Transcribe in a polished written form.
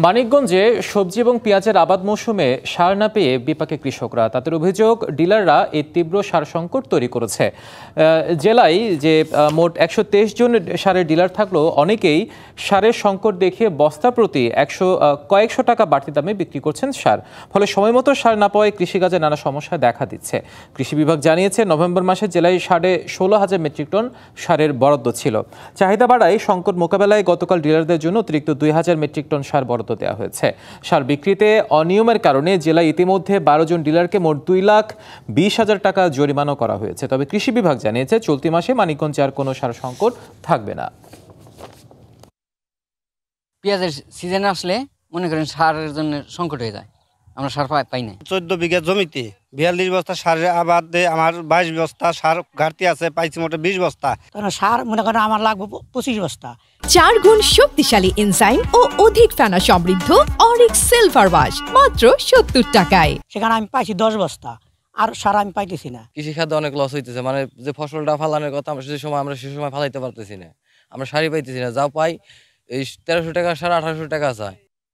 মানিকগঞ্জে সবজি এবং পেঁয়াজের আবাদ মৌসুমে সার না পেয়ে বিপাকে কৃষকরা। তাদের অভিযোগ, ডিলাররা এই তীব্র সার সংকট তৈরি করেছে। জেলায় যে মোট ১২৩ জন সারের ডিলার থাকলেও অনেকেই সারের সংকট দেখিয়ে বস্তা প্রতি কয়েকশো টাকা বাড়তি দামে বিক্রি করছেন সার। ফলে সময়মতো সার না পাওয়ায় কৃষিকাজে নানা সমস্যা দেখা দিচ্ছে। কৃষি বিভাগ জানিয়েছে, নভেম্বর মাসে জেলায় 16,500 মেট্রিক টন সারের বরাদ্দ ছিল। চাহিদা বাড়ায় সংকট মোকাবেলায় গতকাল ডিলারদের জন্য অতিরিক্ত 2,000 মেট্রিক টন সার বরাদ্দ দেওয়া হয়েছে। সার বিক্রিতে অনিয়মের কারণে জেলায় ইতিমধ্যে 12 জন ডিলারকে মোট 2,20,000 টাকা জরিমানা করা হয়েছে। তবে কৃষি বিভাগ জানিয়েছে, চলতি মাসে মানিকগঞ্জে আর কোনো সার সংকট থাকবে না। পেঁয়াজের সিজন আসলে মনে করেন সারের জন্য সংকট হয়ে যায়, আমরা সার পাই না। 14 বিঘা জমিতে 42 বস্তা সারের আবাদে আমার 22 বস্তা সার ঘাটতি আছে, পাইছি মোটে 20 বস্তা। সার মনে করেন আমার লাগবে 25 বস্তা। 4 গুণ শক্তিশালী এনজাইম ও অধিক ফেনা সমৃদ্ধ অরিক্স সিলভার ওয়াশ মাত্র 70 টাকায়। সেখানে আমি পাইছি 10 বস্তা, আর সার আমি পাইতেছি না। কৃষি খাতে অনেক লস হইতেছে, মানে যে ফসলটা ফালানোর কথা আমরা সে সময় ফালাইতে পারতেছি না, আমরা সারই পাইতেছি না। যা পাই এই 1300 টাকা সার 1800 টাকা চায়।